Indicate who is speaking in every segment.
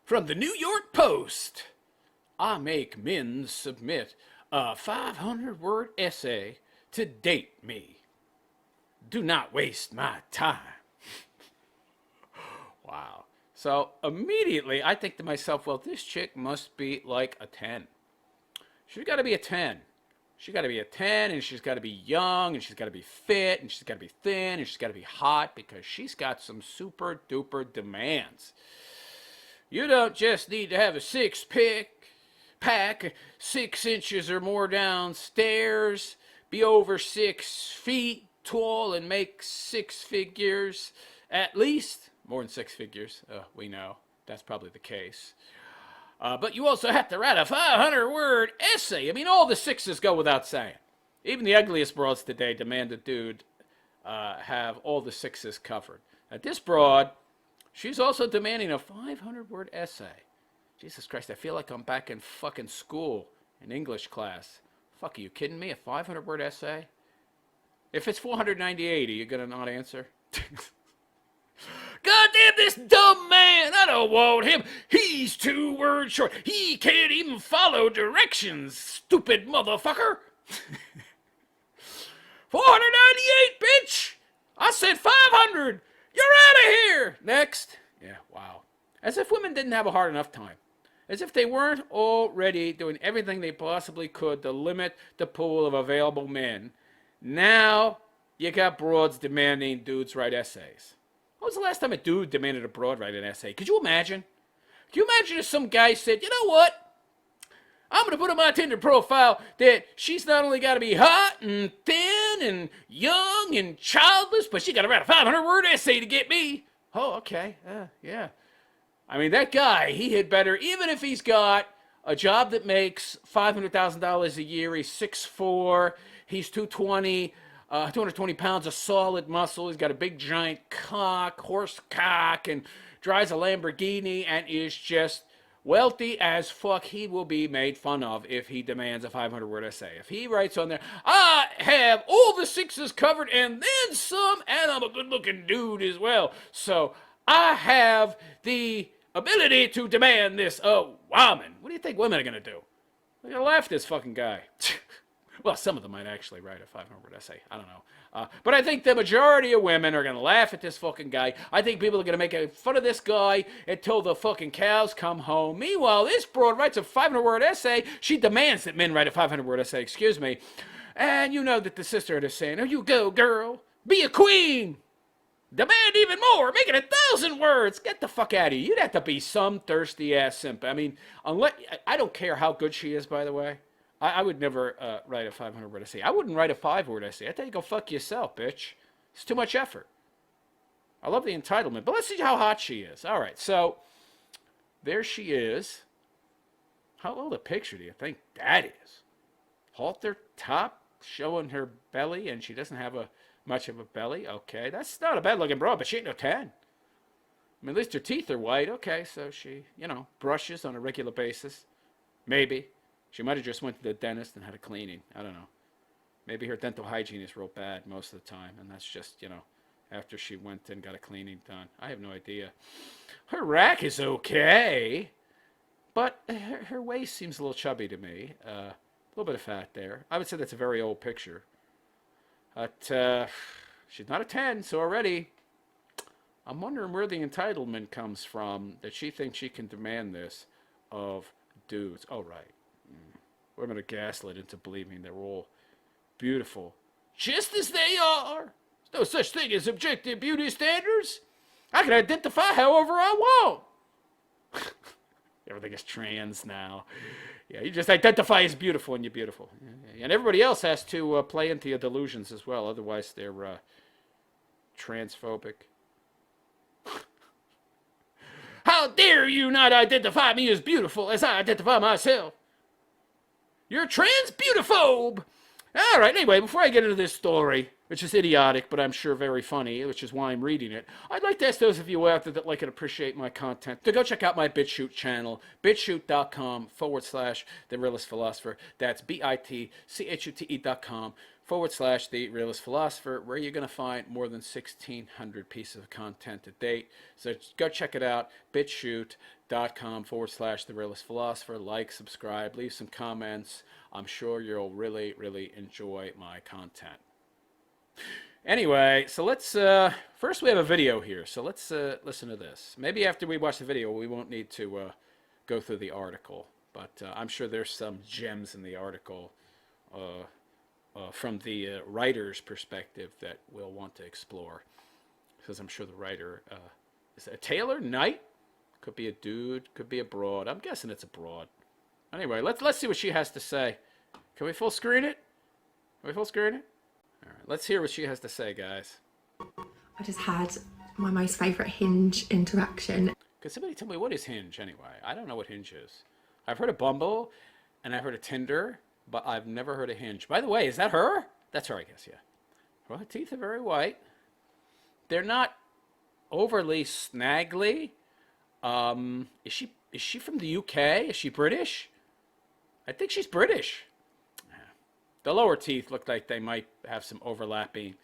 Speaker 1: From the New York Post, I make men submit a 500-word essay to date me. Do not waste my time. Wow. So immediately I think to myself, well, this chick must be like a 10. She's got to be a 10. She's got to be a 10, and she's got to be young, and she's got to be fit, and she's got to be thin, and she's got to be hot, because she's got some super duper demands. You don't just need to have a pack 6 inches or more downstairs, be over 6 feet tall, and make 6 figures, at least more than 6 figures. We know that's probably the case. But you also have to write a 500-word essay. I mean, all the 6s go without saying. Even the ugliest broads today demand a dude have all the 6s covered. At this broad, she's also demanding a 500-word essay. Jesus Christ, I feel like I'm back in fucking school in English class. Fuck, are you kidding me? A 500-word essay? If it's 498, are you going to not answer? Goddamn this dumb man! I don't want him. He's 2 words short. He can't even follow directions, stupid motherfucker. 498, bitch! I said 500. You're out of here. Next. Yeah, wow. As if women didn't have a hard enough time. As if they weren't already doing everything they possibly could to limit the pool of available men. Now, you got broads demanding dudes write essays. When was the last time a dude demanded a broad write an essay? Could you imagine? Could you imagine if some guy said, you know what? I'm going to put on my Tinder profile that she's not only got to be hot and thin and young and childless, but she got to write a 500-word essay to get me. Oh, okay. Yeah. I mean, that guy, he had better, even if he's got a job that makes $500,000 a year, he's 6'4", he's 220 pounds of solid muscle. He's got a big giant cock, horse cock, and drives a Lamborghini and is just wealthy as fuck. He will be made fun of if he demands a 500-word essay. If he writes on there, I have all the 6s covered and then some, and I'm a good-looking dude as well. So I have the ability to demand this. Oh, woman. What do you think women are going to do? They're going to laugh at this fucking guy. Well, some of them might actually write a 500-word essay. I don't know. But I think the majority of women are going to laugh at this fucking guy. I think people are going to make fun of this guy until the fucking cows come home. Meanwhile, this broad writes a 500-word essay. She demands that men write a 500-word essay, excuse me. And you know that the sisterhood is saying, oh, you go, girl. Be a queen. Demand even more. Make it 1,000 words. Get the fuck out of here. You'd have to be some thirsty-ass simp. I mean, I don't care how good she is, by the way. I would never write a 500-word essay. I wouldn't write a 5-word essay. I'd tell you, go fuck yourself, bitch. It's too much effort. I love the entitlement, but let's see how hot she is. All right, so there she is. How old a picture do you think that is? Halter top showing her belly, and she doesn't have much of a belly. Okay, that's not a bad-looking broad, but she ain't no 10. I mean, at least her teeth are white. Okay, so she, brushes on a regular basis. Maybe. She might have just went to the dentist and had a cleaning. I don't know. Maybe her dental hygiene is real bad most of the time, and that's just, after she went and got a cleaning done. I have no idea. Her rack is okay, but her waist seems a little chubby to me. A little bit of fat there. I would say that's a very old picture. But she's not a 10, so already I'm wondering where the entitlement comes from that she thinks she can demand this of dudes. Oh, right. Women are gaslit into believing they're all beautiful, just as they are. There's no such thing as objective beauty standards. I can identify however I want. Everything is trans now. Yeah, you just identify as beautiful and you're beautiful. Yeah. And everybody else has to play into your delusions as well. Otherwise, they're transphobic. How dare you not identify me as beautiful as I identify myself? You're a trans-beautiphobe. All right, anyway, before I get into this story, which is idiotic, but I'm sure very funny, which is why I'm reading it, I'd like to ask those of you out there that like and appreciate my content to go check out my BitChute channel, bitchute.com/The Realist Philosopher. That's bitchute.com The Realist Philosopher, where you're going to find more than 1,600 pieces of content to date. So go check it out, bitshoot.com/The Realist Philosopher. Like, subscribe, leave some comments. I'm sure you'll really, really enjoy my content. Anyway, so let's, first we have a video here, so let's listen to this. Maybe after we watch the video, we won't need to go through the article, but I'm sure there's some gems in the article from the writer's perspective that we'll want to explore. Because I'm sure the writer, is it a Taylor? Knight? Could be a dude, could be a broad. I'm guessing it's a broad. Anyway, let's see what she has to say. Can we full screen it? Can we full screen it? All right, let's hear what she has to say, guys.
Speaker 2: I just had my most favourite Hinge interaction.
Speaker 1: Could somebody tell me what is Hinge anyway? I don't know what Hinge is. I've heard of Bumble, and I've heard of Tinder, but I've never heard of Hinge. By the way, is that her? That's her, I guess, yeah. Well, her teeth are very white. They're not overly snaggly. Is she from the UK? Is she British? I think she's British. The lower teeth look like they might have some overlapping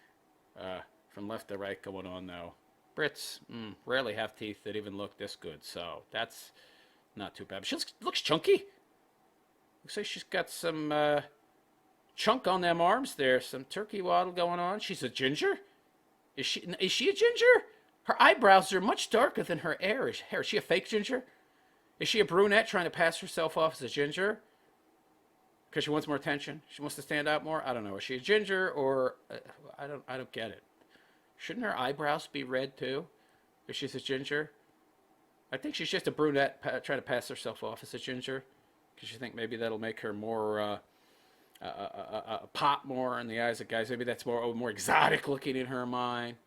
Speaker 1: from left to right going on, though. Brits rarely have teeth that even look this good, so that's not too bad. But she looks chunky. Looks like she's got some chunk on them arms there, some turkey waddle going on. She's a ginger? Is she a ginger? Her eyebrows are much darker than her hair. Is she a fake ginger? Is she a brunette trying to pass herself off as a ginger? Because she wants more attention? She wants to stand out more? I don't know. Is she a ginger or... I don't get it. Shouldn't her eyebrows be red too? If she's a ginger? I think she's just a brunette trying to pass herself off as a ginger. Because you think maybe that'll make her more... pop more in the eyes of guys. Maybe that's more exotic looking in her mind.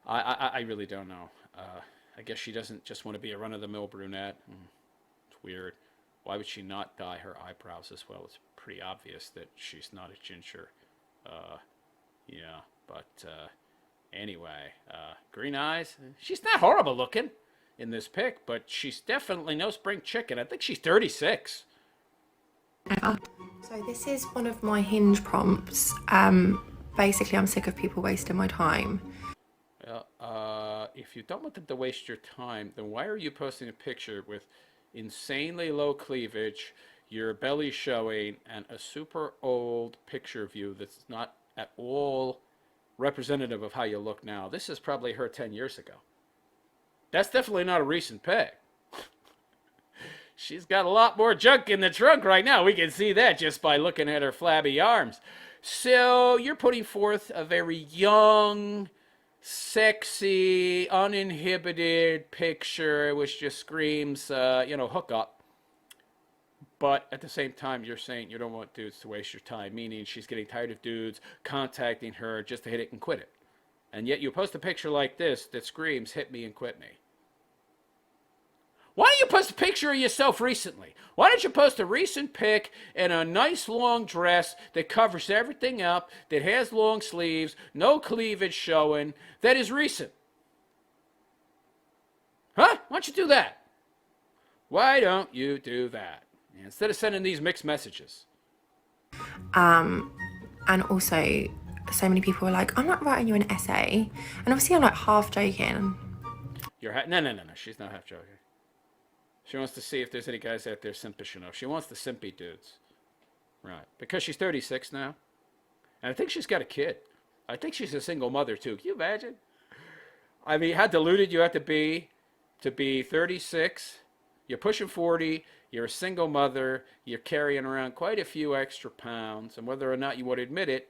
Speaker 1: I really don't know. I guess she doesn't just want to be a run-of-the-mill brunette. It's weird. Why would she not dye her eyebrows as well? It's pretty obvious that she's not a ginger. Yeah, but anyway, green eyes. She's not horrible looking in this pic, but she's definitely no spring chicken. I think she's 36.
Speaker 2: Ever. So this is one of my Hinge prompts. Basically, I'm sick of people wasting my time.
Speaker 1: If you don't want them to waste your time, then why are you posting a picture with insanely low cleavage, your belly showing, and a super old picture of you that's not at all representative of how you look now? This is probably her 10 years ago. That's definitely not a recent pic. She's got a lot more junk in the trunk right now. We can see that just by looking at her flabby arms. So you're putting forth a very young, sexy, uninhibited picture which just screams, hook up. But at the same time, you're saying you don't want dudes to waste your time, meaning she's getting tired of dudes contacting her just to hit it and quit it. And yet you post a picture like this that screams, hit me and quit me. Why don't you post a picture of yourself recently? Why don't you post a recent pic in a nice long dress that covers everything up, that has long sleeves, no cleavage showing, that is recent? Huh? Why don't you do that? Why don't you do that? Instead of sending these mixed messages.
Speaker 2: And also, so many people are like, I'm not writing you an essay. And obviously I'm like half joking.
Speaker 1: No. She's not half joking. She wants to see if there's any guys out there simpish enough. She wants the simpy dudes. Right. Because she's 36 now. And I think she's got a kid. I think she's a single mother, too. Can you imagine? I mean, how deluded you have to be 36. You're pushing 40. You're a single mother. You're carrying around quite a few extra pounds. And whether or not you want to admit it,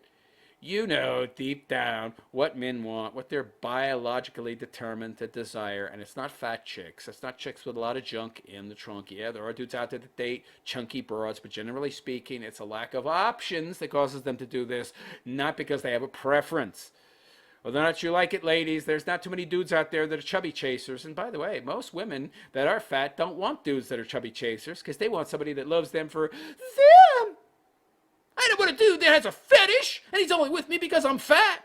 Speaker 1: you know deep down what men want, what they're biologically determined to desire. And it's not fat chicks. It's not chicks with a lot of junk in the trunk. Yeah, there are dudes out there that date chunky broads, but generally speaking, it's a lack of options that causes them to do this, not because they have a preference. Whether or not you like it, ladies, there's not too many dudes out there that are chubby chasers. And by the way, most women that are fat don't want dudes that are chubby chasers because they want somebody that loves them for them. I don't want a dude that has a fetish, and he's only with me because I'm fat.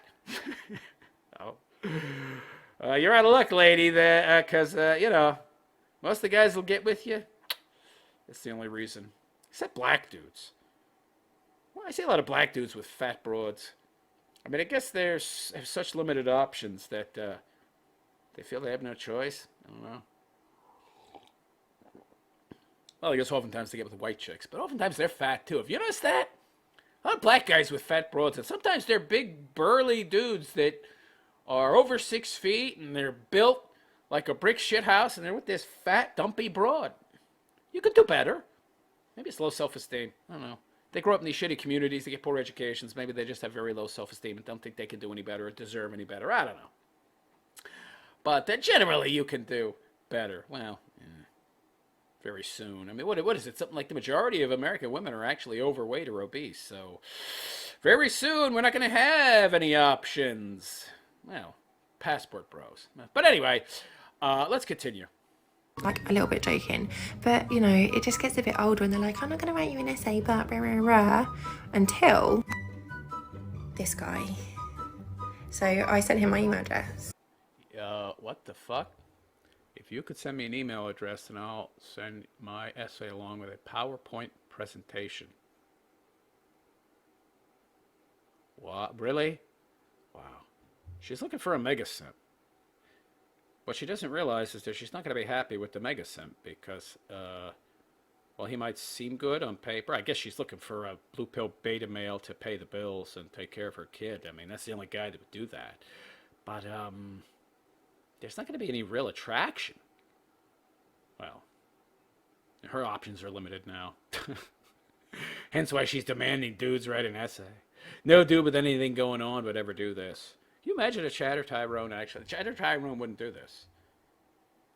Speaker 1: You're out of luck, lady, because, most of the guys will get with you. That's the only reason. Except black dudes. Well, I see a lot of black dudes with fat broads. I mean, I guess have such limited options that they feel they have no choice. I don't know. Well, I guess oftentimes they get with white chicks, but oftentimes they're fat too. Have you noticed that? A lot of black guys with fat broads, and sometimes they're big, burly dudes that are over 6 feet and they're built like a brick shit house, and they're with this fat, dumpy broad. You could do better. Maybe it's low self-esteem. I don't know. They grow up in these shitty communities. They get poor educations. Maybe they just have very low self-esteem and don't think they can do any better or deserve any better. I don't know. But generally, you can do better. Well, very soon. I mean, what is it? Something like the majority of American women are actually overweight or obese. So very soon, we're not going to have any options. Well, passport bros. But anyway, let's continue.
Speaker 2: Like a little bit joking, but you know, it just gets a bit old when they're like, I'm not going to write you an essay, but rah, rah, rah, until this guy. So I sent him my email address.
Speaker 1: What the fuck? If you could send me an email address, then I'll send my essay along with a PowerPoint presentation. What? Really? Wow. She's looking for a mega simp. What she doesn't realize is that she's not going to be happy with the mega simp because, well, he might seem good on paper. I guess she's looking for a blue pill beta male to pay the bills and take care of her kid. I mean, that's the only guy that would do that. But, there's not going to be any real attraction. Well, her options are limited now. Hence why she's demanding dudes write an essay. No dude with anything going on would ever do this. Can you imagine a Chatter Tyrone actually? Chatter Tyrone wouldn't do this.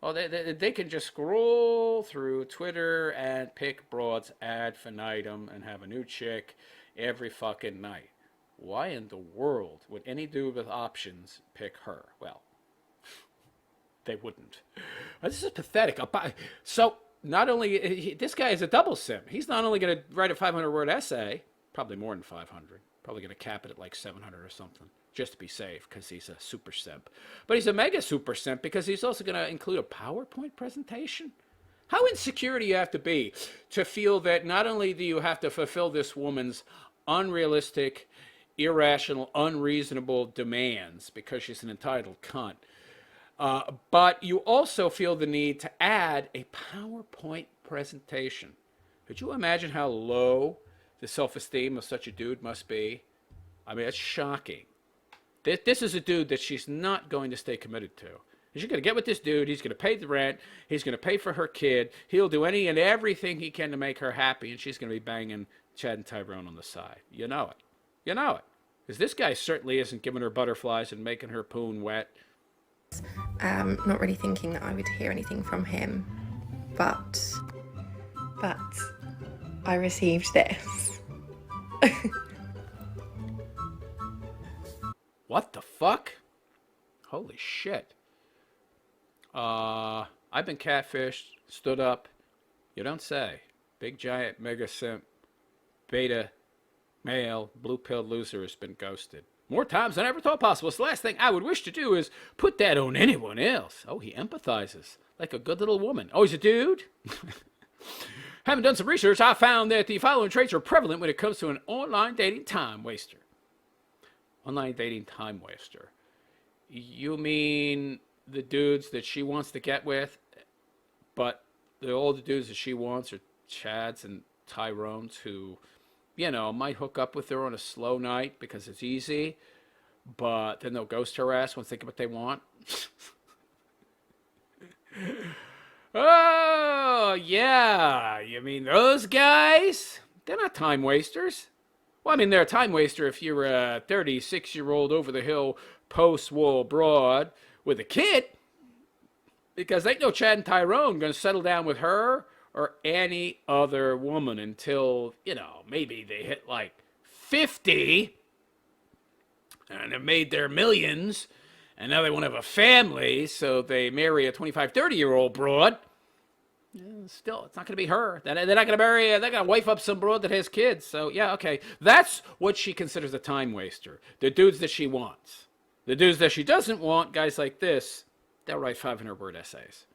Speaker 1: Oh, they can just scroll through Twitter and pick broads ad infinitum and have a new chick every fucking night. Why in the world would any dude with options pick her? Well, they wouldn't. This is pathetic. So not only this guy is a double simp. He's not only going to write a 500-word essay, probably more than 500. Probably going to cap it at like 700 or something, just to be safe, because he's a super simp. But he's a mega super simp because he's also going to include a PowerPoint presentation. How insecure do you have to be to feel that not only do you have to fulfill this woman's unrealistic, irrational, unreasonable demands because she's an entitled cunt, but you also feel the need to add a PowerPoint presentation. Could you imagine how low the self-esteem of such a dude must be? I mean, it's shocking. This is a dude that she's not going to stay committed to. She's going to get with this dude. He's going to pay the rent. He's going to pay for her kid. He'll do any and everything he can to make her happy, and she's going to be banging Chad and Tyrone on the side. You know it. You know it. Because this guy certainly isn't giving her butterflies and making her poon wet.
Speaker 2: Not really thinking that I would hear anything from him, but I received this.
Speaker 1: What the fuck? Holy shit. I've been catfished, stood up. You don't say. Big giant mega simp, beta male, blue pill loser has been ghosted. More times than I ever thought possible. So the last thing I would wish to do is put that on anyone else. Oh, he empathizes like a good little woman. Oh, he's a dude? Having done some research, I found that the following traits are prevalent when it comes to an online dating time waster. Online dating time waster. You mean the dudes that she wants to get with, but all the dudes that she wants are Chads and Tyrones who, you know, might hook up with her on a slow night because it's easy, but then they'll ghost her ass once they get what they want. Oh, yeah. You mean those guys? They're not time wasters. Well, I mean, they're a time waster if you're a 36-year-old over-the-hill post-war broad with a kid, because ain't no Chad and Tyrone going to settle down with her or any other woman until, you know, maybe they hit like 50 and have made their millions and now they want to have a family, so they marry a 25, 30-year-old broad. Still, it's not going to be her. They're not going to marry, they're going to wife up some broad that has kids. So, yeah, okay. That's what she considers a time waster. The dudes that she wants. The dudes that she doesn't want, guys like this, they'll write 500-word essays.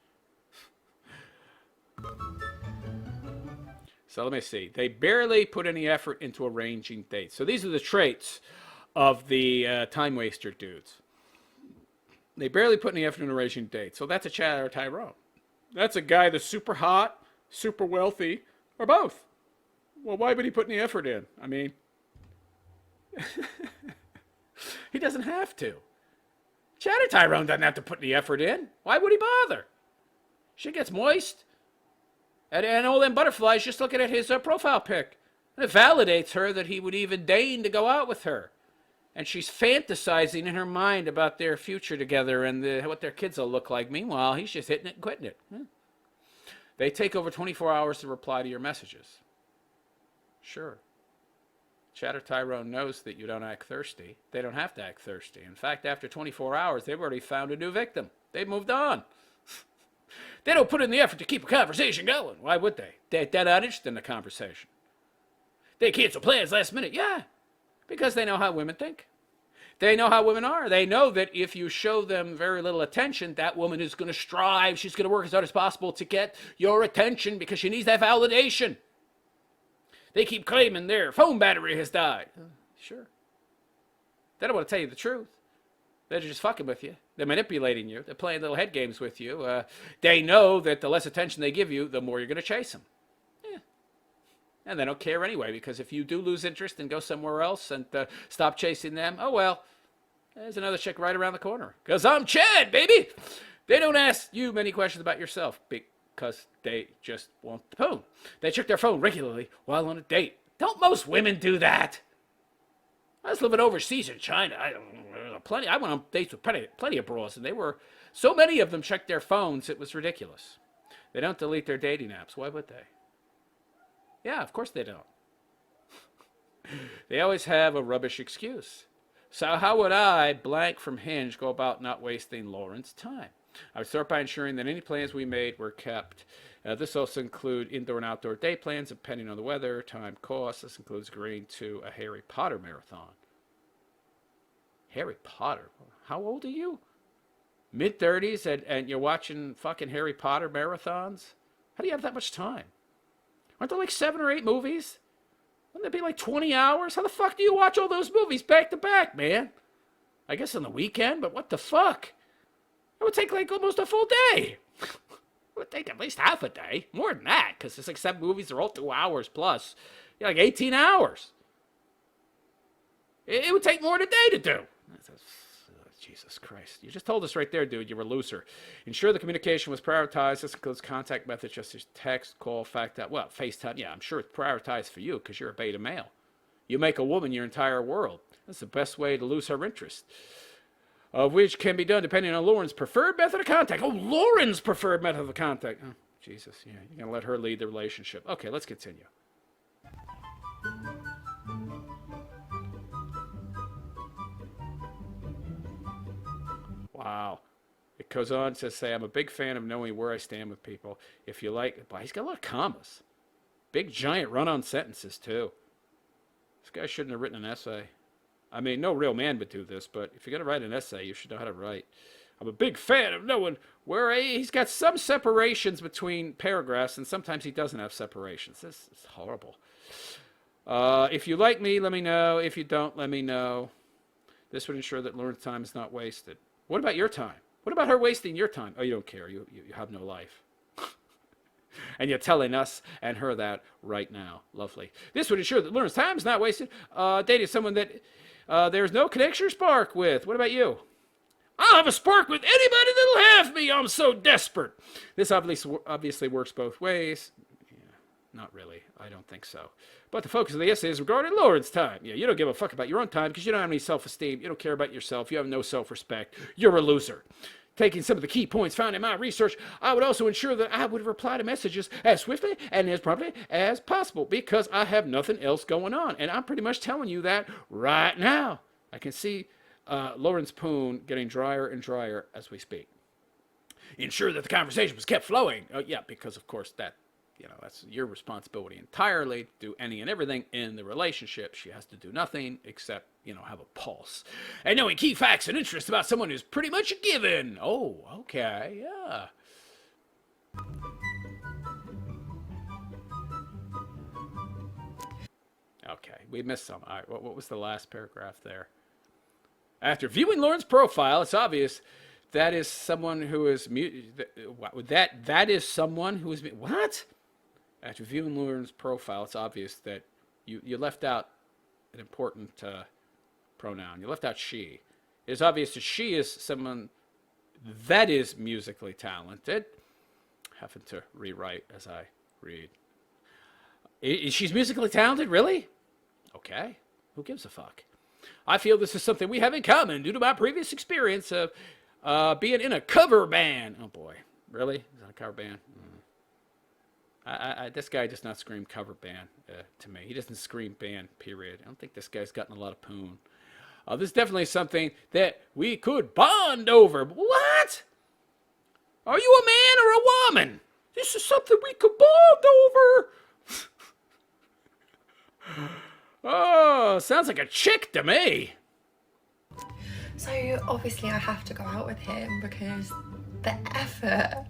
Speaker 1: So let me see. They barely put any effort into arranging dates. So these are the traits of the time waster dudes. They barely put any effort into arranging dates. So that's a Chad or Tyrone. That's a guy that's super hot, super wealthy, or both. Well, why would he put any effort in? I mean, he doesn't have to. Chad or Tyrone doesn't have to put any effort in. Why would he bother? She gets moist. And all them butterflies just looking at his profile pic. And it validates her that he would even deign to go out with her. And she's fantasizing in her mind about their future together and what their kids will look like. Meanwhile, he's just hitting it and quitting it. They take over 24 hours to reply to your messages. Sure. Chad or Tyrone knows that you don't act thirsty. They don't have to act thirsty. In fact, after 24 hours, they've already found a new victim. They've moved on. They don't put in the effort to keep a conversation going. Why would they? They're not interested in the conversation. They cancel plans last minute. Yeah, because they know how women think. They know how women are. They know that if you show them very little attention, that woman is going to strive. She's going to work as hard as possible to get your attention because she needs that validation. They keep claiming their phone battery has died. Sure. They don't want to tell you the truth. They're just fucking with you. They're manipulating you. They're playing little head games with you. They know that the less attention they give you, the more you're going to chase them. Yeah. And they don't care anyway, because if you do lose interest and go somewhere else and stop chasing them, oh well, there's another chick right around the corner. Because I'm Chad, baby! They don't ask you many questions about yourself because they just want the phone. They check their phone regularly while on a date. Don't most women do that? I was living overseas in China. I went on dates with plenty of bros, and they were so many of them checked their phones. It was ridiculous. They don't delete their dating apps. Why would they? Yeah, of course they don't. They always have a rubbish excuse. So how would I, blank from Hinge, go about not wasting Lauren's time? I would start by ensuring that any plans we made were kept. This also includes indoor and outdoor day plans, depending on the weather, time, cost. This includes agreeing to a Harry Potter marathon. Harry Potter? How old are you? Mid-30s and you're watching fucking Harry Potter marathons? How do you have that much time? Aren't there like 7 or 8 movies? Wouldn't it be like 20 hours? How the fuck do you watch all those movies back to back, man? I guess on the weekend, but what the fuck? It would take like almost a full day. It would take at least half a day. More than that, because it's like 7 movies are all 2 hours plus. Yeah, like 18 hours. It would take more than a day to do. Jesus Christ. You just told us right there, dude, you're a loser. Ensure the communication was prioritized. This includes contact methods such as text, call, FaceTime. Yeah, I'm sure it's prioritized for you because you're a beta male. You make a woman your entire world. That's the best way to lose her interest. Of which can be done depending on Lauren's preferred method of contact. Oh, Lauren's preferred method of contact. Oh, Jesus, yeah, you're going to let her lead the relationship. Okay, let's continue. Wow. It goes on to say, I'm a big fan of knowing where I stand with people. If you like, but he's got a lot of commas. Big, giant run-on sentences, too. This guy shouldn't have written an essay. I mean, no real man would do this, but if you're going to write an essay, you should know how to write. I'm a big fan of knowing where he's got some separations between paragraphs, and sometimes he doesn't have separations. This is horrible. If you like me, let me know. If you don't, let me know. This would ensure that Lauren's time is not wasted. What about your time? What about her wasting your time? Oh, you don't care. You have no life. And you're telling us and her that right now. Lovely. This would ensure that Lauren's time is not wasted. Dating someone that there's no connection or spark with. What about you? I'll have a spark with anybody that'll have me. I'm so desperate. This obviously works both ways. Yeah, not really. I don't think so. But the focus of the essay is regarding Lauren's time. Yeah, you don't give a fuck about your own time because you don't have any self-esteem. You don't care about yourself. You have no self-respect. You're a loser. Taking some of the key points found in my research, I would also ensure that I would reply to messages as swiftly and as promptly as possible because I have nothing else going on. And I'm pretty much telling you that right now. I can see Lauren's poon getting drier and drier as we speak. Ensure that the conversation was kept flowing. Yeah, because of course that's your responsibility entirely to do any and everything in the relationship. She has to do nothing except, have a pulse. And knowing key facts and interests about someone is pretty much a given. Oh, okay, yeah. We missed some. All right, what was the last paragraph there? After viewing Lauren's profile, it's obvious that is someone who is that is someone who is what? After viewing Lauren's profile, it's obvious that you left out an important pronoun. You left out she. It is obvious that she is someone that is musically talented. Having to rewrite as I read. She's musically talented, really? Okay. Who gives a fuck? I feel this is something we have in common due to my previous experience of being in a cover band. Oh boy, really? Is that a cover band? This guy does not scream cover band to me. He doesn't scream band, period. I don't think this guy's gotten a lot of poon. This is definitely something that we could bond over. What? Are you a man or a woman? This is something we could bond over. Oh, sounds like a chick to me.
Speaker 2: So obviously I have to go out with him because the effort,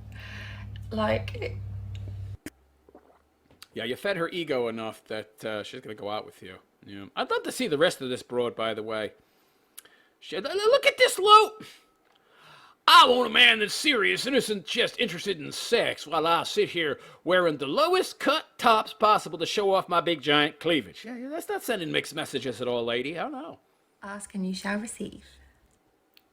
Speaker 2: like...
Speaker 1: Yeah, you fed her ego enough that she's going to go out with you. Yeah. I'd love to see the rest of this broad, by the way. Look at this low... I want a man that's serious and isn't just interested in sex while I sit here wearing the lowest cut tops possible to show off my big giant cleavage. Yeah, that's not sending mixed messages at all, lady. I don't know.
Speaker 2: Ask and you shall receive.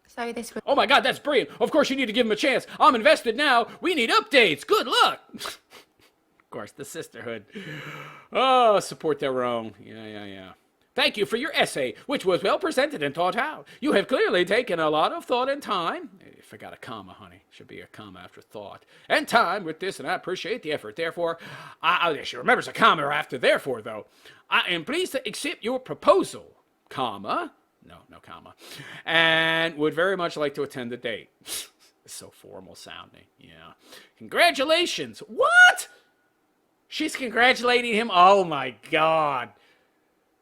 Speaker 2: So this was...
Speaker 1: Oh my God, that's brilliant. Of course you need to give him a chance. I'm invested now. We need updates. Good luck. Of course, the sisterhood. Oh, support their own. Yeah. Thank you for your essay, which was well presented and thought out. You have clearly taken a lot of thought and time. You forgot a comma, honey. Should be a comma after thought. And time with this, and I appreciate the effort. Therefore, she remembers a comma after therefore, though. I am pleased to accept your proposal, comma. No comma. And would very much like to attend the date. It's so formal sounding. Yeah. Congratulations. What? She's congratulating him? Oh, my God.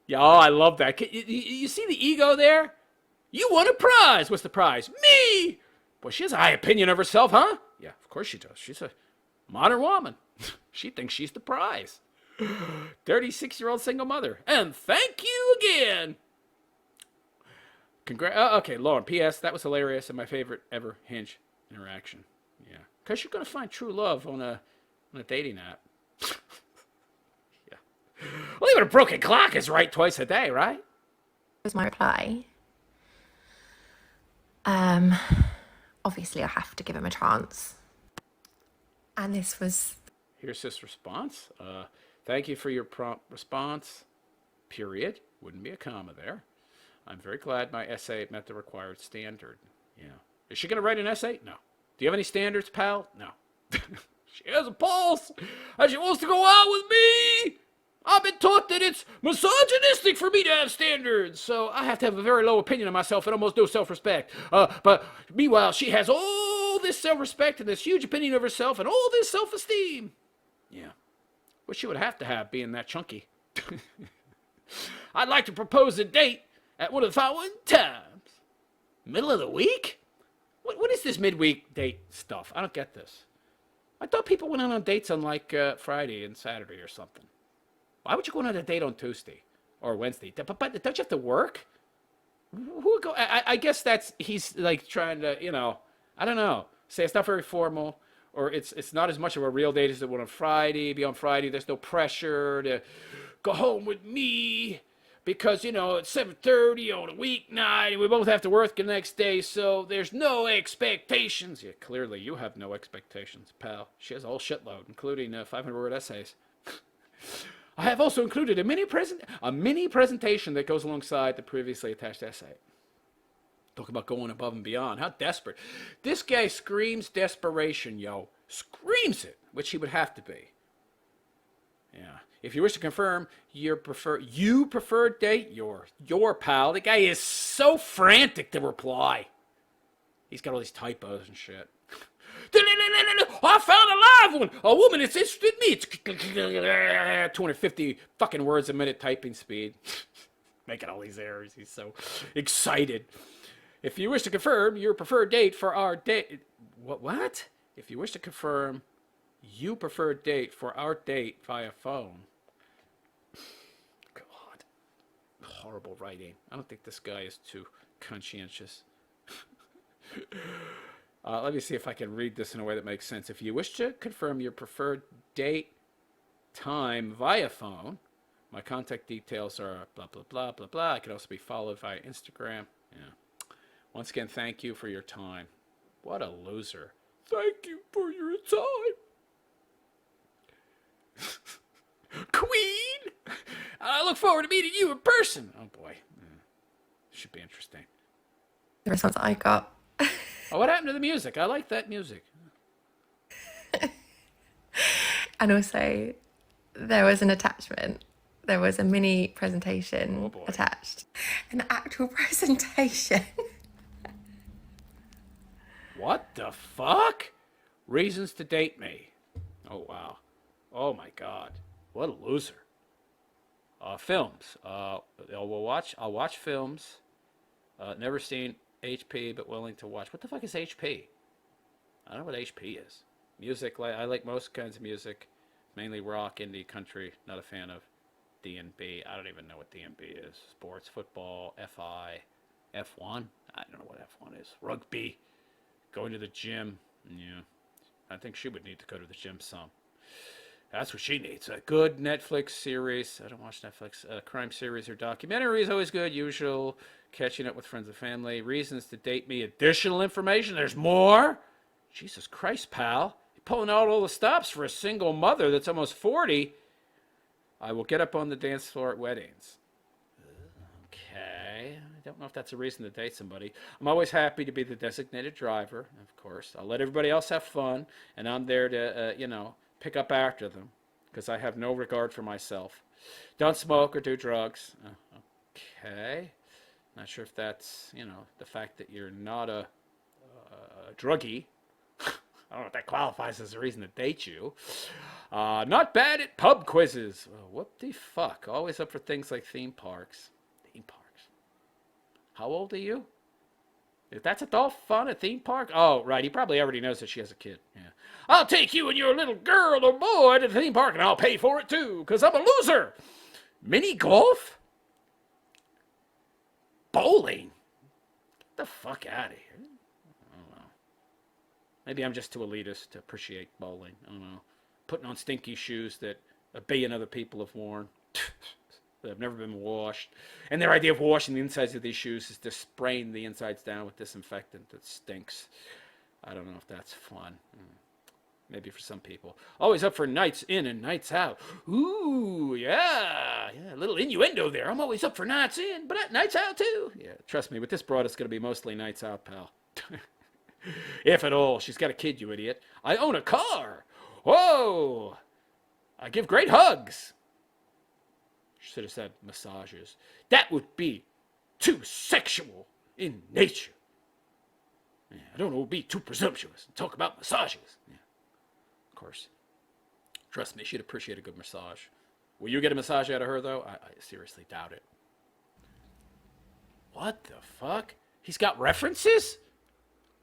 Speaker 1: Yeah, oh, I love that. You see the ego there? You won a prize. What's the prize? Me! Boy, she has a high opinion of herself, huh? Yeah, of course she does. She's a modern woman. She thinks she's the prize. 36-year-old single mother. And thank you again. Okay, Lauren, P.S. That was hilarious and my favorite ever Hinge interaction. Yeah, because you're going to find true love on a dating app. Well, even a broken clock is right twice a day, right?
Speaker 2: Was my reply. Obviously I have to give him a chance. And this was...
Speaker 1: Here's his response. Thank you for your prompt response. Period. Wouldn't be a comma there. I'm very glad my essay met the required standard. Yeah. Is she going to write an essay? No. Do you have any standards, pal? No. She has a pulse, and she wants to go out with me. I've been taught that it's misogynistic for me to have standards, so I have to have a very low opinion of myself and almost no self-respect. But meanwhile, she has all this self-respect and this huge opinion of herself and all this self-esteem. Yeah. What she would have to have being that chunky. I'd like to propose a date at one of the following times. Middle of the week? What is this midweek date stuff? I don't get this. I thought people went out on dates on like Friday and Saturday or something. Why would you go on a date on Tuesday or Wednesday? But don't you have to work? Who would go? I guess he's like trying to, I don't know. Say it's not very formal, or it's not as much of a real date as it would on Friday. Be on Friday, there's no pressure to go home with me because it's 7:30 on a weeknight and we both have to work the next day, so there's no expectations. Yeah, clearly you have no expectations, pal. She has a whole shitload, including 500-word essays. I have also included a mini presentation that goes alongside the previously attached essay. Talk about going above and beyond. How desperate. This guy screams desperation, yo. Screams it, which he would have to be. Yeah. If you wish to confirm your preferred date, your pal. The guy is so frantic to reply. He's got all these typos and shit. I found a live one. A woman that's interested in me. It's 250 fucking words a minute typing speed. Making all these errors. He's so excited. If you wish to confirm your preferred date for our date... What? If you wish to confirm your preferred date for our date via phone... God. horrible writing. I don't think this guy is too conscientious. Let me see if I can read this in a way that makes sense. If you wish to confirm your preferred date, time via phone, my contact details are blah, blah, blah, blah, blah. I can also be followed via Instagram. Yeah. Once again, thank you for your time. What a loser. Thank you for your time. Queen! I look forward to meeting you in person. Oh, boy. Should be interesting.
Speaker 2: The response I got.
Speaker 1: Oh, what happened to the music? I like that music.
Speaker 2: And also, there was an attachment. There was a mini presentation attached. An actual presentation.
Speaker 1: What the fuck? Reasons to date me. Oh, wow. Oh, my God. What a loser. Films. I'll watch films. Never seen HP, but willing to watch. What the fuck is HP? I don't know what HP is. Music, I like most kinds of music. Mainly rock, indie, country. Not a fan of D&B. I don't even know what D&B is. Sports, football, FI, F1. I don't know what F1 is. Rugby. Going to the gym. Yeah. I think she would need to go to the gym some. That's what she needs. A good Netflix series. I don't watch Netflix. Crime series or documentary is always good. Usual. Catching up with friends and family. Reasons to date me. Additional information. There's more. Jesus Christ, pal. You're pulling out all the stops for a single mother that's almost 40. I will get up on the dance floor at weddings. Okay. I don't know if that's a reason to date somebody. I'm always happy to be the designated driver, of course. I'll let everybody else have fun, and I'm there to, pick up after them because I have no regard for myself. Don't smoke or do drugs. Okay. Not sure if that's, the fact that you're not a druggie. I don't know if that qualifies as a reason to date you. Not bad at pub quizzes. Oh, what the fuck? Always up for things like theme parks. Theme parks. How old are you? If that's adult fun at theme park? Oh, right. He probably already knows that she has a kid. Yeah. I'll take you and your little girl or boy to the theme park and I'll pay for it too because I'm a loser. Mini golf? Bowling? Get the fuck out of here. I don't know. Maybe I'm just too elitist to appreciate bowling. I don't know. Putting on stinky shoes that a billion other people have worn. That have never been washed. And their idea of washing the insides of these shoes is to spraying the insides down with disinfectant that stinks. I don't know if that's fun. Maybe for some people. Always up for nights in and nights out. Ooh, yeah. A little innuendo there. I'm always up for nights in, but nights out too. Yeah, trust me, with this broad, it's going to be mostly nights out, pal. If at all. She's got a kid, you idiot. I own a car. Whoa. I give great hugs. She should have said massages. That would be too sexual in nature. Yeah, I don't want to be too presumptuous and talk about massages. Yeah. Of course. Trust me, she'd appreciate a good massage. Will you get a massage out of her, though? I seriously doubt it. What the fuck? He's got references?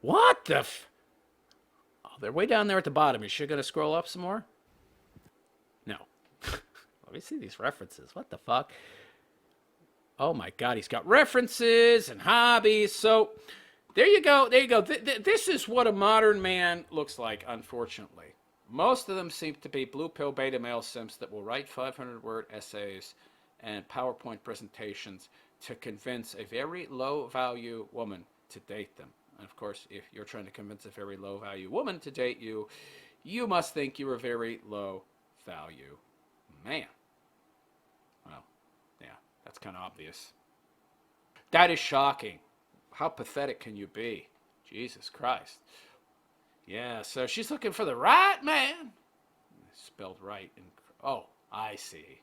Speaker 1: What the Oh, they're way down there at the bottom. Is she going to scroll up some more? No. Let me see these references. What the fuck? Oh my God, he's got references and hobbies. So there you go. There you go. This is what a modern man looks like, unfortunately. Most of them seem to be blue pill beta male simps that will write 500-word essays and PowerPoint presentations to convince a very low-value woman to date them. And of course, if you're trying to convince a very low-value woman to date you, you must think you're a very low-value man. Well, yeah, that's kind of obvious. That is shocking. How pathetic can you be? Jesus Christ. Yeah, so she's looking for the right man. Spelled right. Oh, I see.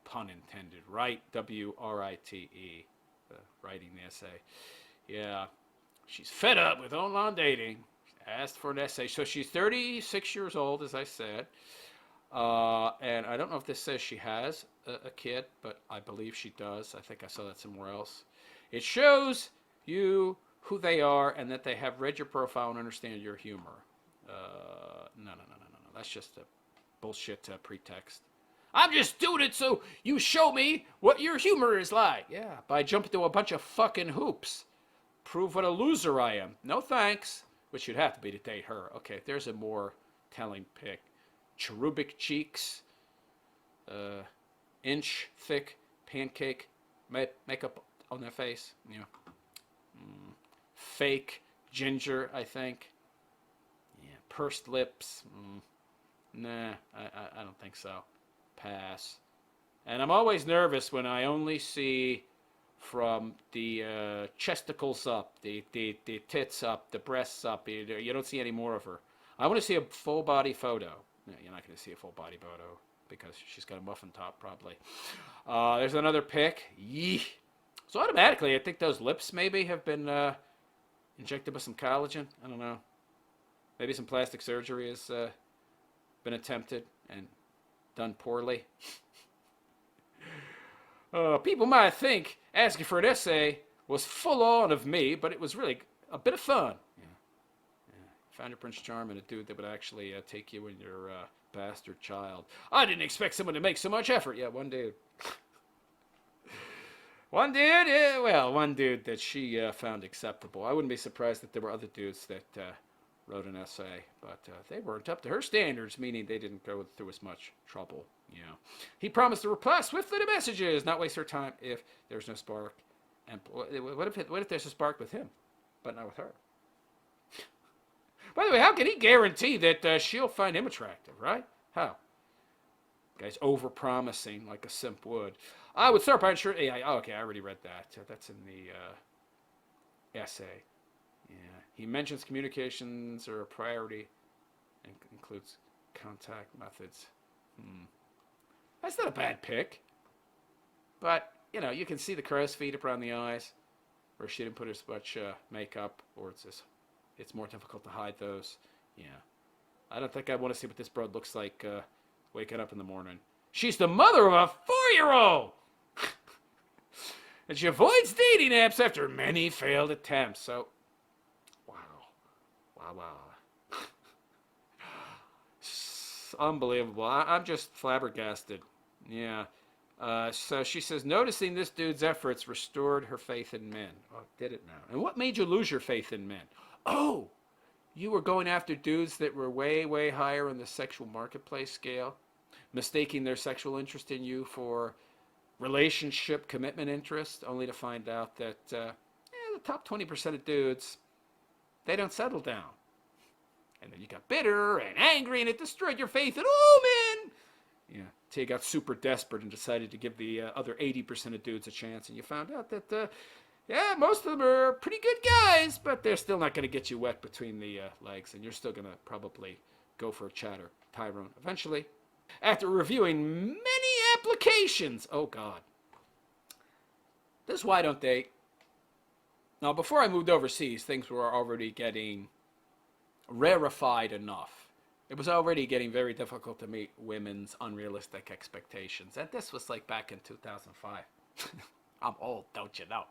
Speaker 1: Pun intended. Right, W-R-I-T-E. Writing the essay. Yeah. She's fed up with online dating. Asked for an essay. So she's 36 years old, as I said. And I don't know if this says she has a kid, but I believe she does. I think I saw that somewhere else. It shows you who they are and that they have read your profile and understand your humor. No. That's just a bullshit pretext. I'm just doing it so you show me what your humor is like. Yeah, by jumping through a bunch of fucking hoops. Prove what a loser I am. No thanks. Which you'd have to be to date her. Okay, there's a more telling pic. Cherubic cheeks. Inch thick pancake makeup on their face. Yeah. Fake ginger, I think. Yeah. Pursed lips. Nah, I don't think so. Pass. And I'm always nervous when I only see from the chesticles up, the tits up, the breasts up. You don't see any more of her. I want to see a full body photo. No, you're not going to see a full body photo because she's got a muffin top probably. There's another pic. Yee. So automatically, I think those lips maybe have been injected with some collagen. I don't know. Maybe some plastic surgery has been attempted and done poorly. People might think asking for an essay was full on of me, but it was really a bit of fun. Yeah. Found your Prince Charming, a dude that would actually take you and your bastard child. I didn't expect someone to make so much effort. Yeah, one dude. One dude, one dude that she found acceptable. I wouldn't be surprised if there were other dudes that wrote an essay, but they weren't up to her standards, meaning they didn't go through as much trouble. Yeah. He promised to reply swiftly to messages, not waste her time if there's no spark. And what if there's a spark with him, but not with her? By the way, how can he guarantee that she'll find him attractive, right? How? Guy's over-promising like a simp would. I would start by ensuring... Yeah, okay, I already read that. That's in the essay. Yeah. He mentions communications are a priority and includes contact methods. That's not a bad pick. But, you can see the crow's feet around the eyes where she didn't put as much makeup, or it's more difficult to hide those. Yeah. I don't think I want to see what this broad looks like waking up in the morning. She's the mother of a 4-year-old! And she avoids dating apps after many failed attempts. So, wow. Unbelievable. I'm just flabbergasted. Yeah. So she says, noticing this dude's efforts restored her faith in men. Oh, did it now? And what made you lose your faith in men? Oh, you were going after dudes that were way, way higher on the sexual marketplace scale, mistaking their sexual interest in you for relationship commitment interest, only to find out that the top 20% of dudes, they don't settle down. And then you got bitter and angry, and it destroyed your faith in all men. Yeah, till you got super desperate and decided to give the other 80% of dudes a chance, and you found out that, most of them are pretty good guys, but they're still not going to get you wet between the legs, and you're still going to probably go for a chatter, Tyrone, eventually. After reviewing many applications, oh God, this is why I don't date. Now, before I moved overseas, things were already getting rarefied enough. It was already getting very difficult to meet women's unrealistic expectations. And this was like back in 2005. I'm old, don't you know?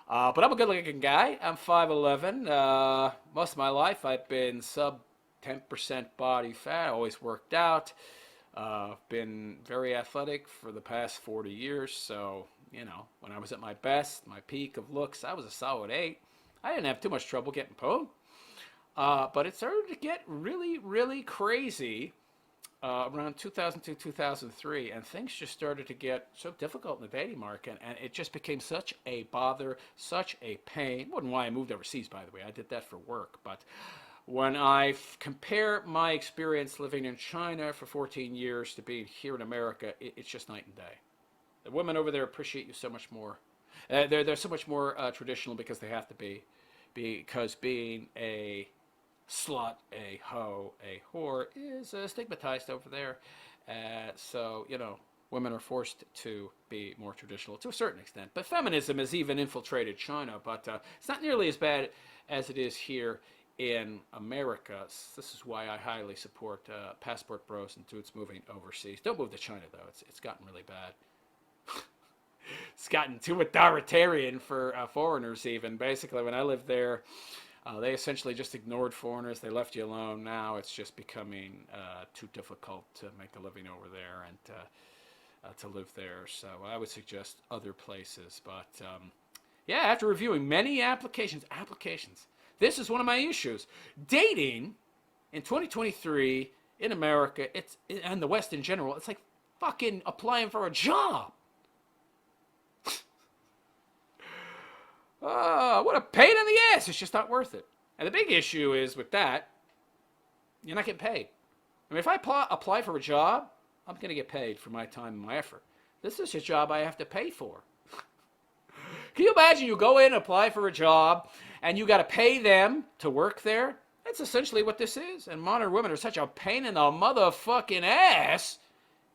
Speaker 1: But I'm a good-looking guy. I'm 5'11". Most of my life, I've been sub 10% body fat. Always worked out. Been very athletic for the past 40 years. So, when I was at my best, my peak of looks, I was a solid 8. I didn't have too much trouble getting pwned. But it started to get really, really crazy around 2002, 2003, and things just started to get so difficult in the dating market, and it just became such a bother, such a pain. It wasn't why I moved overseas, by the way. I did that for work. But when I compare my experience living in China for 14 years to being here in America, it's just night and day. The women over there appreciate you so much more. They're so much more traditional because they have to be, because being a slut, a hoe, a whore is stigmatized over there. So, women are forced to be more traditional to a certain extent. But feminism has even infiltrated China, but it's not nearly as bad as it is here in America. This is why I highly support passport bros and dudes moving overseas. Don't move to China, though. It's gotten really bad. It's gotten too authoritarian for foreigners even. Basically, when I lived there, They essentially just ignored foreigners. They left you alone. Now it's just becoming too difficult to make a living over there and to live there. So I would suggest other places. But yeah, after reviewing many applications, this is one of my issues. Dating in 2023 in America, and the West in general, it's like fucking applying for a job. What a pain in the ass. It's just not worth it. And the big issue is with that, you're not getting paid. I mean, if I apply for a job, I'm going to get paid for my time and my effort. This is a job I have to pay for. Can you imagine you go in and apply for a job and you got to pay them to work there? That's essentially what this is. And modern women are such a pain in the motherfucking ass.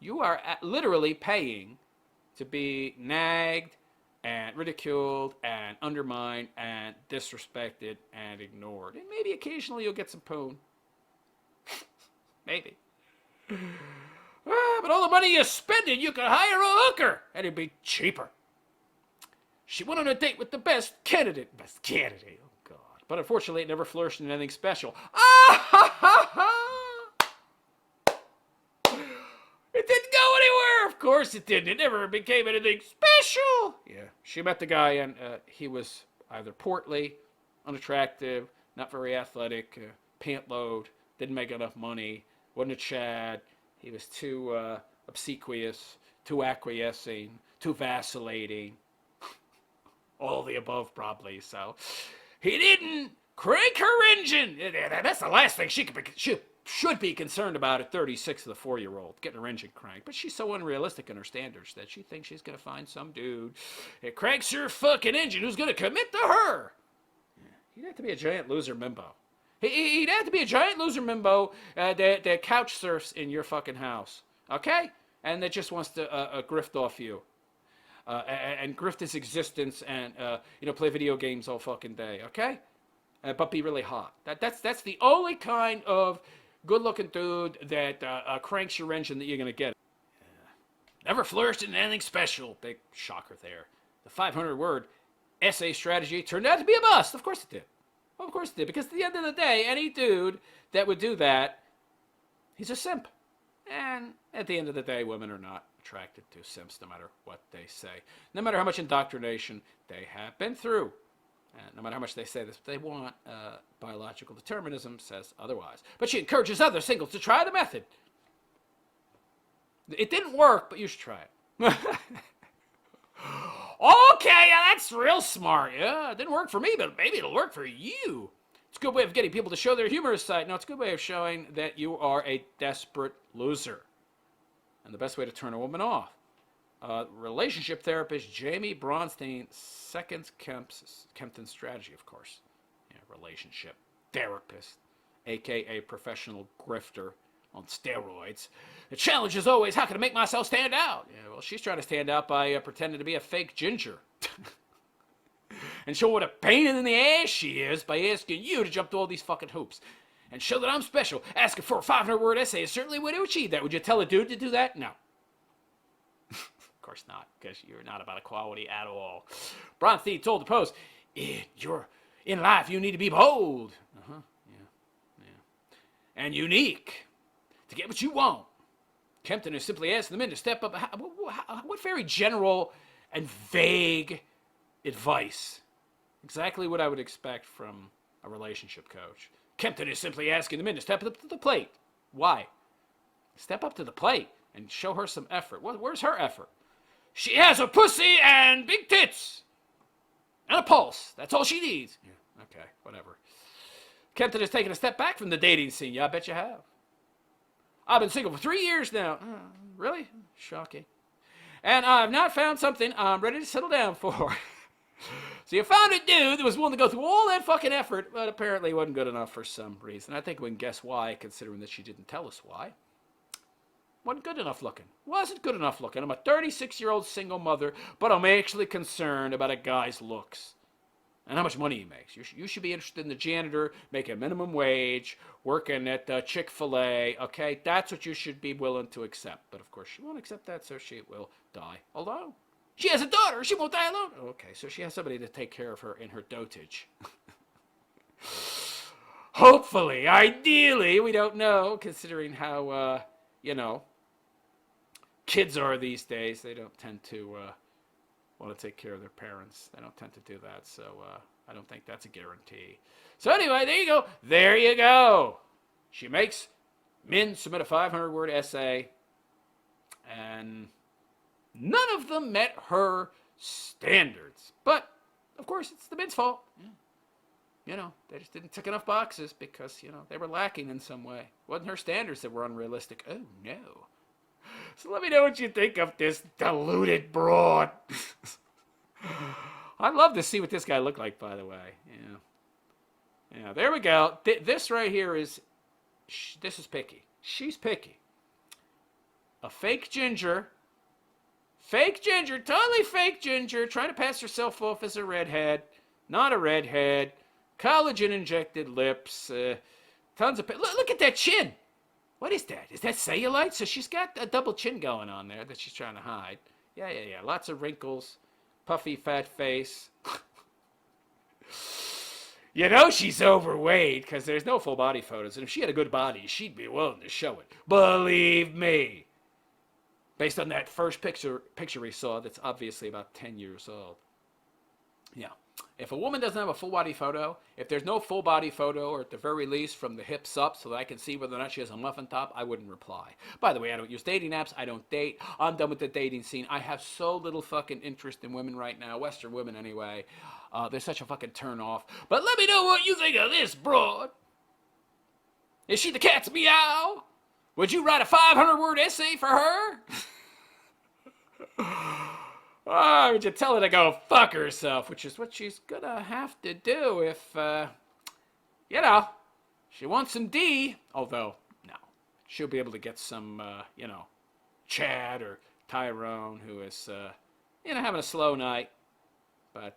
Speaker 1: You are literally paying to be nagged and ridiculed and undermined and disrespected and ignored. And maybe occasionally you'll get some poon. Maybe. But all the money you're spending, you could hire a hooker and it'd be cheaper. She went on a date with the best candidate. Best candidate, oh God. But unfortunately, it never flourished in anything special. It didn't go anywhere. Of course it didn't. It never became anything special. Yeah, she met the guy and he was either portly, unattractive, not very athletic, pant load, didn't make enough money, wasn't a Chad. He was too obsequious, too acquiescing, too vacillating. All of the above, probably. So he didn't crank her engine. That's the last thing she should be concerned about at 36 with a 4-year-old, getting her engine cranked. But she's so unrealistic in her standards that she thinks she's going to find some dude that cranks her fucking engine who's going to commit to her. Yeah, he'd have to be a giant loser mimbo. He'd have to be a giant loser mimbo that couch surfs in your fucking house, okay? And that just wants to grift off you. And grift his existence and play video games all fucking day, okay? But be really hot. That's the only kind of good-looking dude that cranks your engine that you're gonna get. Never flourished in anything special. Big shocker there. The 500-word essay strategy turned out to be a bust. Of course it did. Of course it did. Because at the end of the day, any dude that would do that, he's a simp. And at the end of the day, women are not attracted to simps no matter what they say. No matter how much indoctrination they have been through. No matter how much they say this, they want. Biological determinism says otherwise. But she encourages other singles to try the method. It didn't work, but you should try it. Okay, yeah, that's real smart. Yeah, it didn't work for me, but maybe it'll work for you. It's a good way of getting people to show their humorous side. No, it's a good way of showing that you are a desperate loser. And the best way to turn a woman off. Relationship therapist Jamie Bronstein, second Kempton strategy, of course. Yeah, relationship therapist, a.k.a. professional grifter on steroids. The challenge is always, how can I make myself stand out? Yeah, well, she's trying to stand out by pretending to be a fake ginger. And show what a pain in the ass she is by asking you to jump through all these fucking hoops. And show that I'm special. Asking for a 500-word essay is certainly a way to achieve that. Would you tell a dude to do that? No. Of course not, because you're not about equality at all. Bronstein told the Post, in life you need to be bold. Yeah. And unique to get what you want. Kempton is simply asking the men to step up. What very general and vague advice. Exactly what I would expect from a relationship coach. Kempton is simply asking the men to step up to the plate. Why? Step up to the plate and show her some effort. Where's her effort? She has a pussy and big tits. And a pulse. That's all she needs. Yeah, okay, whatever. Kempton has taken a step back from the dating scene. Yeah, I bet you have. I've been single for 3 years now. Really? Shocking. And I've not found something I'm ready to settle down for. So you found a dude that was willing to go through all that fucking effort, but apparently wasn't good enough for some reason. I think we can guess why, considering that she didn't tell us why. Wasn't good enough looking. Wasn't good enough looking. I'm a 36-year-old single mother, but I'm actually concerned about a guy's looks and how much money he makes. You should be interested in the janitor, making minimum wage, working at Chick-fil-A, okay? That's what you should be willing to accept. But, of course, she won't accept that, so she will die alone. She has a daughter. She won't die alone. Okay, so she has somebody to take care of her in her dotage. Hopefully, ideally, we don't know, considering how, kids are these days. They don't tend to want to take care of their parents. They don't tend to do that, so I don't think that's a guarantee. So anyway, there you go. There you go. She makes Min submit a 500-word essay, and none of them met her standards. But, of course, it's the Min's fault. They just didn't tick enough boxes because, they were lacking in some way. It wasn't her standards that were unrealistic. Oh, no. So let me know what you think of this deluded broad. I'd love to see what this guy looked like, by the way. Yeah, there we go. This right here is, this is picky. She's picky. A fake ginger, totally fake ginger, trying to pass herself off as a redhead. Not a redhead. Collagen-injected lips. Tons of... Look at that chin. What is that? Is that cellulite? So she's got a double chin going on there that she's trying to hide. Yeah. Lots of wrinkles. Puffy, fat face. She's overweight because there's no full body photos. And if she had a good body, she'd be willing to show it. Believe me. Based on that first picture we saw that's obviously about 10 years old. Yeah. If a woman doesn't have a full body photo, if there's no full body photo, or at the very least from the hips up so that I can see whether or not she has a muffin top, I wouldn't reply. By the way, I don't use dating apps. I don't date. I'm done with the dating scene. I have so little fucking interest in women right now, Western women anyway. They're such a fucking turn off. But let me know what you think of this broad. Is she the cat's meow? Would you write a 500-word essay for her? Or would you tell her to go fuck herself, which is what she's gonna have to do if, she wants some D. Although, no, she'll be able to get some, Chad or Tyrone who is, having a slow night. But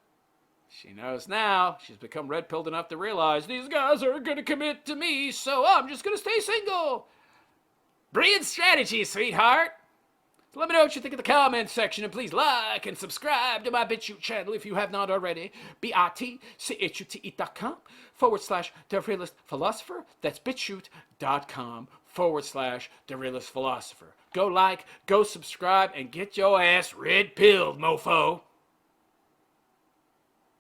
Speaker 1: she knows now. She's become red-pilled enough to realize these guys are gonna commit to me, so I'm just gonna stay single. Brilliant strategy, sweetheart. So let me know what you think in the comments section, and please like and subscribe to my BitChute channel if you have not already. bit.ly/The Realist Philosopher. That's bitchute.com/The Realist Philosopher. Go like, go subscribe, and get your ass red-pilled, mofo.